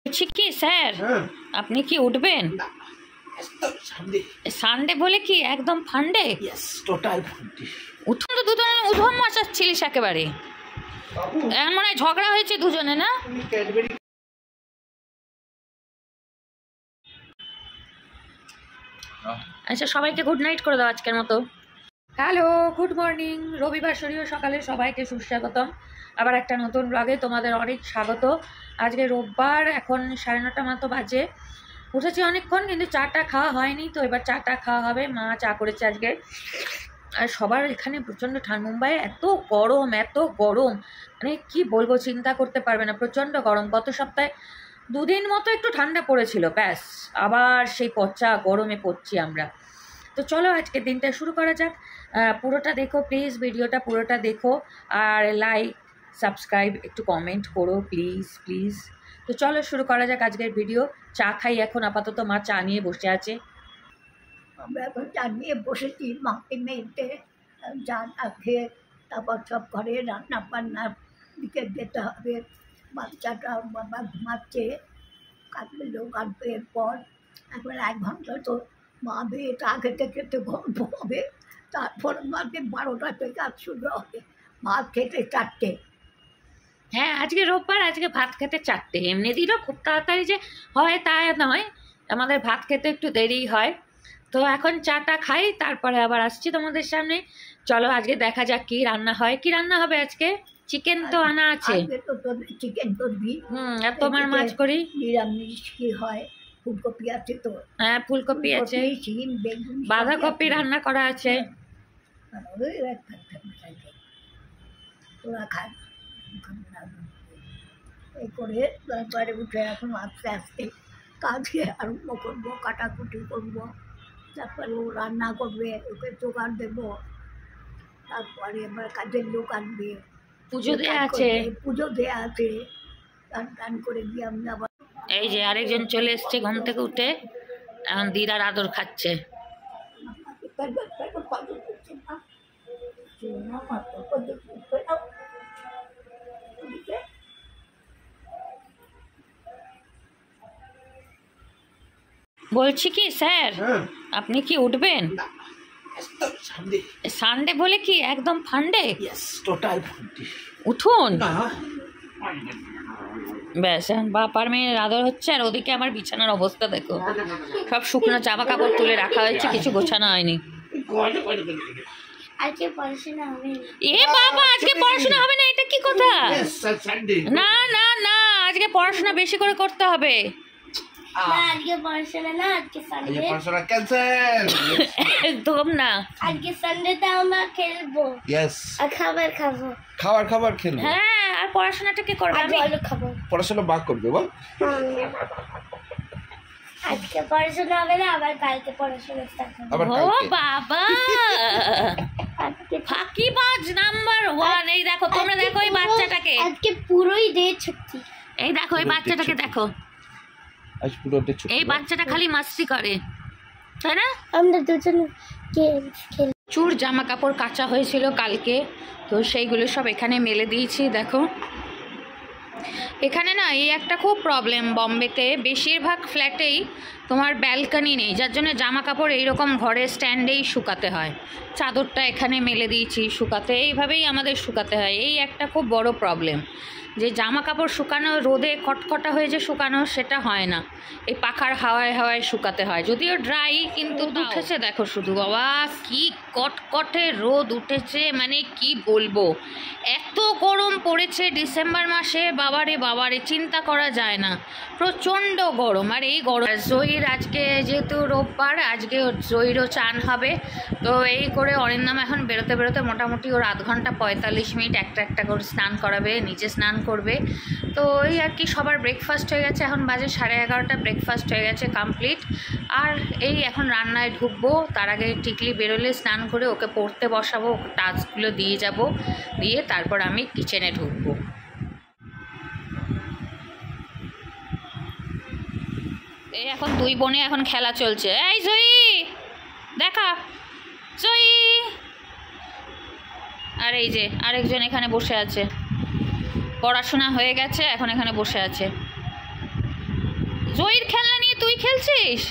বলছি কি স্যার, আপনি কি উঠবেন? সানডে বলে কি একদম ফান্ডে? উঠুন তো, দুজনে উঠোন মশাচ্ছিলিস একেবারে। মনে হয় ঝগড়া হয়েছে দুজনে, না? আচ্ছা, সবাইকে গুড নাইট করে দাও আজকের মতো। Hello, good morning. রবিবার শরীয় সকালে সবাইকে সুস্বাগতম। আবার একটা নতুন ব্লগে তোমাদের অনেক স্বাগত। আজকে রোববার, এখন 9:30 মতো বাজে। উঠেছি অনেকক্ষণ, কিন্তু চাটা খাওয়া হয়নি, তো এবার চাটা খাওয়া হবে। মা চা করেছে আজকে। আর সবার এখানে প্রচণ্ড ঠান্ডা। মুম্বাইয়ে এত গরম, মানে কি বলবো, চিন্তা করতে পারবে না। প্রচণ্ড গরম। গত সপ্তাহে 2 দিন মতো একটু ঠান্ডা পড়েছিল, ব্যাস আবার সেই পচা গরমে পড়ছি আমরা। তো চলো আজকে দিনটা শুরু করা যাক। পুরোটা দেখো প্লিজ, ভিডিওটা পুরোটা দেখো, আর লাইক সাবস্ক্রাইব একটু কমেন্ট করো প্লিজ। তো চলো শুরু করা যাক আজকের ভিডিও। চা খাই এখন আপাতত। মা চা নিয়ে বসে আছে। আমরা এখন চা নিয়ে বসেছি। মাকে মেয়েতে চা না খেয়ে তারপর সব ঘরে রান্না বান্নার দিকে যেতে হবে। বাচ্চাটা বাবা ঘুমাচ্ছে, কাঁদবে, লোক আসবে এরপর। এখন 1 ঘন্টা তো মা বেয়ে চা খেতে খেতে গল্প হবে। তারপর মাকে 12টা থেকে কাজ শুরু হবে। ভাত খেতে 4টে। হ্যাঁ, আজকে রোববার, আজকে ভাত খেতে 4টে। এমনি দিনও খুব তাড়াতাড়ি যে হয় তা নয়, আমাদের ভাত খেতে একটু দেরি হয়। তো এখন চাটা খাই, তারপরে আবার আসছি তোমাদের সামনে। চলো আজকে দেখা যাক কি রান্না হয়। কি রান্না হবে আজকে? চিকেন তো আনা আছে। চিকেন করবি? আর তোমার মাছ করি। নিরামিষ কি হয়? ফুলকপি আছে তো? হ্যাঁ, ফুলকপি আছে, শিম, বেগুন, বাঁধাকপি রান্না করা আছে। ওরা খায় এই করে। তারপরে উঠে এখন আস্তে আস্তে কাজে আরম্ভ করবো, কাটাকুটি করবো। তারপরে ও রান্না করবে, ওকে জোগাড় দেবো। তারপরে এবার কাজের লোক আসবে, পুজো দেওয়া আছে। টান করে গিয়ে আমি আবার। এই যে আরেকজন চলে এসছে ঘুম থেকে উঠে, এখন দিদার আদর খাচ্ছে। বলছি কি স্যার, আপনি কি উঠবেন? সানডে বলে কি একদম ফান্ডে? উঠুন। ব্যাস, বাপার মেয়ের আদর হচ্ছে। আর ওদিকে আমার বিছানার অবস্থা দেখো, সব শুকনো জামা কাপড় তুলে রাখা হয়েছে, কিছু গোছানো হয়নি। আজকে পড়াশোনা হবে? এ বাবা, আজকে পড়াশোনা হবে না? এটা কি কথা? না না না, আজকে পড়াশোনা বেশি করে করতে হবে। না, আজকে পড়াশোনা না, আজকে সানডে। পড়াশোনা ক্যান্সেল। একদম না, আজকে সানডেতে আমরা খেলবো। ইয়েস, আর খাবার খাবো। খাবার খেলবো। হ্যাঁ, আর পড়াশোনাটা কি করবে? আমি জলও খাবো। পড়াশোনা বাক করবে বল। আজকে পড়াশোনা হবে না, আবার কালকে পড়াশোনা স্টার্ট হবে। আবার ও কালকে। বাবা, ফাঁকিবাজ নাম্বার 1। এই দেখো, তোমরা দেখো এই বাচ্চাটাকে। আজকে পুরোই ডে ছুটি। এই দেখো এই বাচ্চাটাকে দেখো। আজ পুরো ডে ছুটি। এই বাচ্চাটা খালি মাস্তি করে, তাই না? আমরা দুজনে গেম খেলি। চুর জামা কাপড় কাচা হয়েছিল কালকে, তো সেইগুলো সব এখানে মেলে দিয়েছি। দেখো এখানে না এই একটা খুব প্রবলেম বম্বেতে, বেশিরভাগ ফ্ল্যাটেই তোমার ব্যালকনি নেই, যার জন্য জামা কাপড় এইরকম ঘরের স্ট্যান্ডেই শুকাতে হয়। চাদরটা এখানে মেলে দিয়েছি শুকাতে, এইভাবেই আমাদের শুকাতে হয়। এই একটা খুব বড় প্রবলেম, যে জামা কাপড় শুকানো রোদে খটখটা হয়ে যে শুকানো, সেটা হয় না, এই পাখার হাওয়ায় শুকাতে হয়। যদিও ড্রাই, কিন্তু উঠেছে দেখো শুধু, বাবা কি কটকটে রোদ উঠেছে, মানে কি বলবো, এত গরম পড়েছে ডিসেম্বর মাসে। বাবারে চিন্তা করা যায় না, প্রচণ্ড গরম। আর এই গরম, জয়ীর আজকে যেহেতু রোববার, আজকে জয়ীরও চান হবে। তো এই করে অরিন্দম এখন বেরোতে মোটামুটি ওর 0.5 ঘন্টা 45 মিনিট একটা করে স্নান করাবে, নিজে স্নান করবে। তো এই আর কি, সবার ব্রেকফাস্ট হয়ে গেছে, এখন বাজে 11:30, ব্রেকফাস্ট হয়ে গেছে কমপ্লিট। আর এই এখন রান্নায় ঢুকবো। তার আগে টিকলি বেরোলে স্নান করে ওকে পড়তে বসাবো, ওকে টাস্কগুলো দিয়ে যাব, দিয়ে তারপর আমি কিচেনে ঢুকবো। এই এখন 2 বোনে এখন খেলা চলছে। এই জয়ী দেখা, জয়ী। আর এই যে আরেকজন এখানে বসে আছে, পড়াশোনা হয়ে গেছে, এখন এখানে বসে আছে। জয়ীর খেলনা নিয়ে তুই খেলছিস?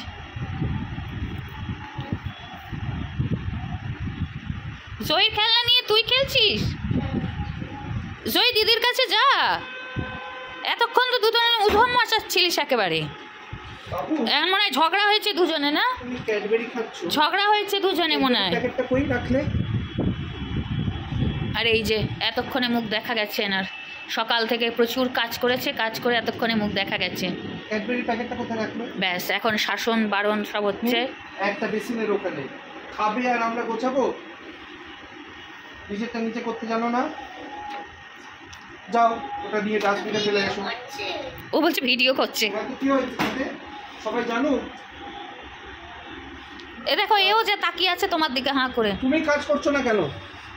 জয়ীর খেলনা নিয়ে তুই খেলছিস? জয়ী দিদির কাছে যা। এতক্ষণ তো দুজনে উধম মচাচ্ছিলিস একেবারে। বাবু এখন মনে হয় ঝগড়া হয়েছে দুজনে, না? তুমি ক্যাডবেরি খাচ্ছ, ঝগড়া হয়েছে দুজনে মনে হয়। প্যাকেটটা কই রাখলে? আর এই যে এতক্ষণে মুখ দেখা গেছে এনার, সকাল থেকে প্রচুর কাজ করেছে, কাজ করে এতক্ষণে মুখ দেখা গেছে। ক্যাডবেরি প্যাকেটটা কোথায় রাখলে? ব্যাস এখন শাসন বারণ সব হচ্ছে। একটা বেসিনের ওখানে খাবে আর আমরা গোছাবো। নিজেরটা নিচে করতে জানো না? যাও ওটা নিয়ে ডাস্টবিনে ফেলে এসো। ও বলছে ভিডিও করছে। তোমাকে কি হয়েছে তাতে? সবাই জানো? এ দেখো এও যে তাকিয়ে আছে তোমার দিকে হাঁ করে। তুমি কাজ করছো না কেন?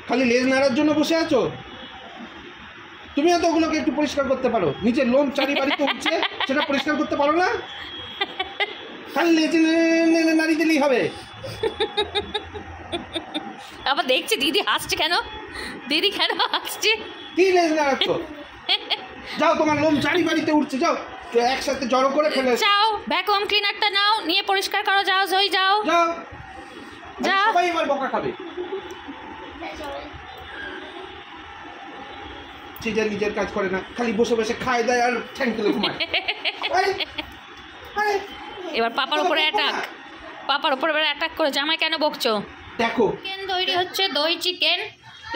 খালি লেজ নাড়ার জন্য বসে আছো? তুমিও তো ওগুলোকে একটু পরিষ্কার করতে পারো। নিচে লোম চারিবাড়িতে উঠছে, সেটা পরিষ্কার করতে পারো না? খালি লেজ নাড়ি দিলেই হবে? আবার দেখছি দিদি হাসছে কেন, দিদি কেন হাসছে? কি লেজ নাড়াচ্ছ? যাও, তোমার লোম চারিবাড়িতে উঠছে, যাও একসাথে জড়ো করে ফেলে এসো। যাও ভ্যাকুয়াম ক্লিনারটা নাও, নিয়ে পরিষ্কার করো। যাও জয় যাও যাও, যাও। সবাই এবার বকা খাবে। সে যে নিজের কাজ করে না, খালি বসে বসে খায় দেয় আর ঠ্যাং তুলে ঘুমায়। আরে, আরে, এবার পাপার উপরে অ্যাটাক, পাপার উপরে এবার অ্যাটাক করে জামাই কেন বকছো? দেখো চিকেন তৈরি হচ্ছে, দই চিকেন।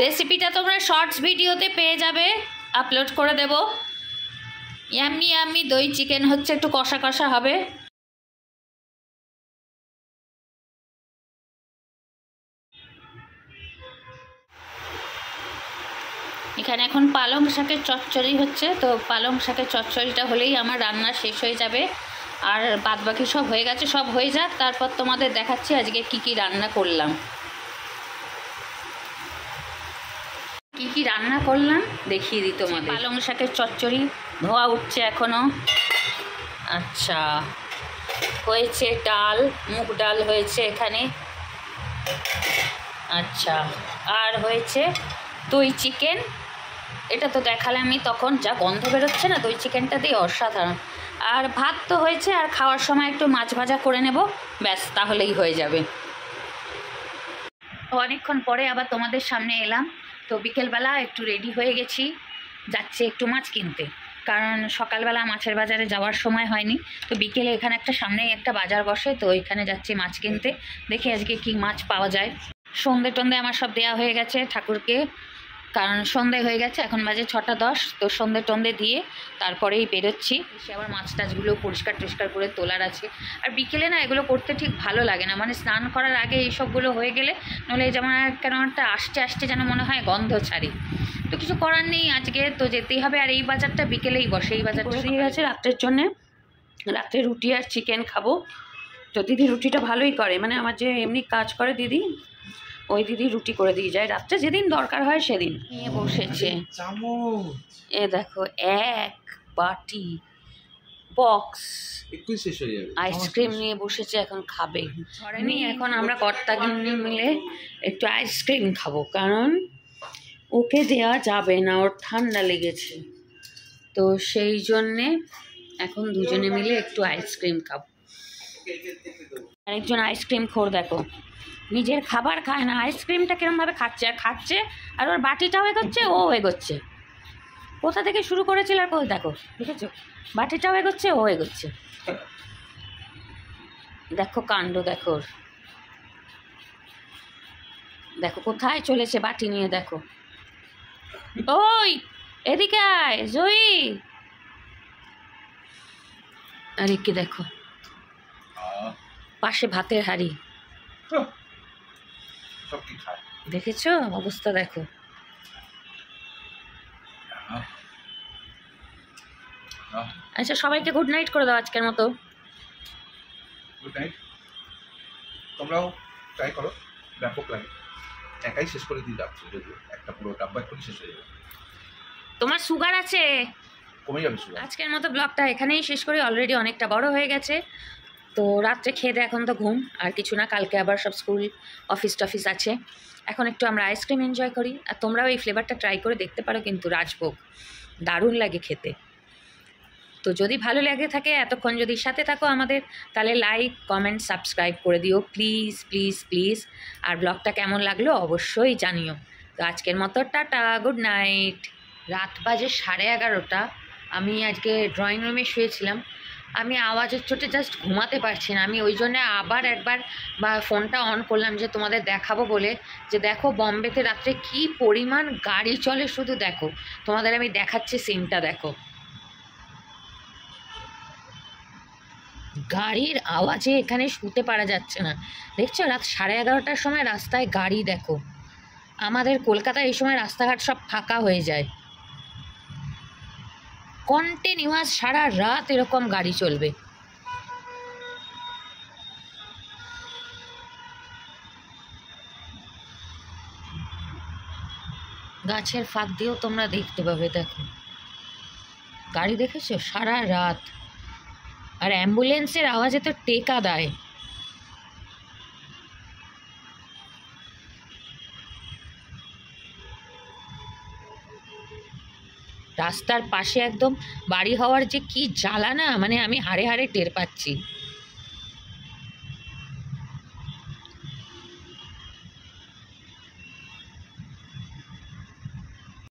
রেসিপিটা তোমরা শর্টস ভিডিওতে পেয়ে যাবে, আপলোড করে দেব। ইয়াম্মি ইয়াম্মি দই চিকেন হচ্ছে, একটু কষা কষা হবে। এখানে এখন পালং শাকের চচ্চড়ি হচ্ছে, তো পালং শাকের চচ্চড়িটা হলেই আমার রান্না শেষ হয়ে যাবে। আর বাদবাকি সব হয়ে গেছে, সব হয়ে যাক, তারপর তোমাদের দেখাচ্ছি আজকে কি কি রান্না করলাম। কি কি রান্না করলাম দেখিয়ে দিই তোমাদের। পালং শাকের চচ্চড়ি, ধোয়া উঠছে এখনো। আচ্ছা, হয়েছে ডাল, মুগ ডাল হয়েছে এখানে। আচ্ছা, আর হয়েছে দই চিকেন। এটা তো দেখালে আমি তখন, যা গন্ধ বেরোচ্ছে না দই চিকেনটা দিয়ে, অসাধারণ। আর ভাত তো হয়েছে, আর খাওয়ার সময় একটু মাছ ভাজা করে নেব, ব্যাস তাহলেই হয়ে যাবে। অনেকক্ষণ পরে আবার তোমাদের সামনে এলাম। তো বিকেলবেলা একটু রেডি হয়ে গেছি, যাচ্ছে একটু মাছ কিনতে, কারণ সকালবেলা মাছের বাজারে যাওয়ার সময় হয়নি। তো বিকেলে এখানে একটা সামনেই একটা বাজার বসে, তো ওইখানে যাচ্ছি মাছ কিনতে। দেখি আজকে কি মাছ পাওয়া যায়। সন্ধে টন্ধে আমার সব দেওয়া হয়ে গেছে ঠাকুরকে, কারণ সন্ধে হয়ে গেছে, এখন বাজে 6:10। তো সন্ধে টন্ধে দিয়ে তারপরেই বেরোচ্ছি। সে আবার মাছ টাছগুলো পরিষ্কার টরিষ্কার করে তোলার আছে। আর বিকেলে না এগুলো করতে ঠিক ভালো লাগে না, মানে স্নান করার আগে এইসবগুলো হয়ে গেলে, নাহলে যেমন কেন একটা আসতে আসতে যেন মনে হয় গন্ধ ছাড়ি। তো কিছু করার নেই, আজকে তো যেতেই হবে। আর এই বাজারটা বিকেলেই বসে, এই বাজারটা দিয়ে গেছে রাত্রের জন্যে। রাত্রে রুটি আর চিকেন খাবো। তো দিদি রুটিটা ভালোই করে, মানে আমার যে এমনি কাজ করে দিদি, ওই দিদি রুটি করে দিয়ে যায় রাত্রে, যেদিন দরকার হয় সেদিন। নিয়ে বসেছে এ দেখো, এক বাটি বক্স একটুই শেষ হয়ে যাবে। আইসক্রিম নিয়ে বসেছে, এখন খাবে। ধরেনি এখন আমরা কর্তাগিন্নি মিলে একটু আইসক্রিম খাবো, কারণ ওকে দেওয়া যাবে না, ওর ঠান্ডা লেগেছে। তো সেই জন্যে এখন দুজনে মিলে একটু আইসক্রিম খাবো। আরেকজন আইসক্রিম খোর দেখো, নিজের খাবার খায় না, আইসক্রিমটা কিরমভাবে খাচ্ছে, আর খাচ্ছে, আর ওর বাটিটাও এগোচ্ছে, ও এগোচ্ছে। কোথা থেকে শুরু করেছিল আর কোথায় দেখো, দেখেছো? বাটিটাও এগোচ্ছে, ও এগোচ্ছে। দেখো কাণ্ড, দেখো দেখো কোথায় চলেছে বাটি নিয়ে, দেখো। ওই এদিকে আয় জয়ী। আর কি দেখো, পাশে ভাতের হাঁড়ি, দেখেছো অবস্থা, দেখো। আচ্ছা, সবাইকে গুড নাইট করে দাও আজকের মতো। Good night. তোমরাও ট্রাই করো, ব্যাপক লাগে। একাই শেষ করে দিয়ে যাচ্ছি, যদিও একটা পুরো ডাব্বা এক্ষুনি শেষ হয়ে যাবে। তোমার সুগার আছে, কমে যাবে সুগার। আজকের মতো ব্লগটা এখানেই শেষ করি, অলরেডি অনেকটা বড় হয়ে গেছে। তো রাত্রে খেয়ে দেয়, এখন তো ঘুম, আর কিছু না, কালকে আবার সব স্কুল অফিস টফিস আছে। এখন একটু আমরা আইসক্রিম এনজয় করি, আর তোমরাও এই ফ্লেভারটা ট্রাই করে দেখতে পারো, কিন্তু রাজভোগ দারুণ লাগে খেতে। তো যদি ভালো লাগে থাকে, এতক্ষণ যদি সাথে থাকো আমাদের, তাহলে লাইক কমেন্ট সাবস্ক্রাইব করে দিও প্লিজ প্লিজ প্লিজ। আর ব্লগটা কেমন লাগলো অবশ্যই জানিও। তো আজকের মতো টাটা, গুড নাইট। রাত বাজে 11:30। আমি আজকে ড্রয়িং রুমে শুয়েছিলাম। আমি আওয়াজের চোটে জাস্ট ঘুমাতে পারছি না। আমি ওই জন্য আবার একবার ফোনটা অন করলাম যে তোমাদের দেখাবো বলে, যে দেখো বম্বেতে রাত্রে কি পরিমাণ গাড়ি চলে, শুধু দেখো, তোমাদের আমি দেখাচ্ছি সিনটা দেখো। গাড়ির আওয়াজে এখানে শুতে পারা যাচ্ছে না। দেখছো রাত 11:30টার সময় রাস্তায় গাড়ি দেখো। আমাদের কলকাতায় এই সময় রাস্তাঘাট সব ফাঁকা হয়ে যায়। কন্টিনিউয়াস সারা রাত এরকম গাড়ি চলবে। গাছের ফাঁক দিয়েও তোমরা দেখতে পাবে, দেখো গাড়ি দেখেছো সারা রাত। আর অ্যাম্বুলেন্সের আওয়াজে তো টেকা দেয়। রাস্তার পাশে একদম বাড়ি হওয়ার যে কি জ্বালা না, মানে আমি হাড়ে হাড়ে টের পাচ্ছি।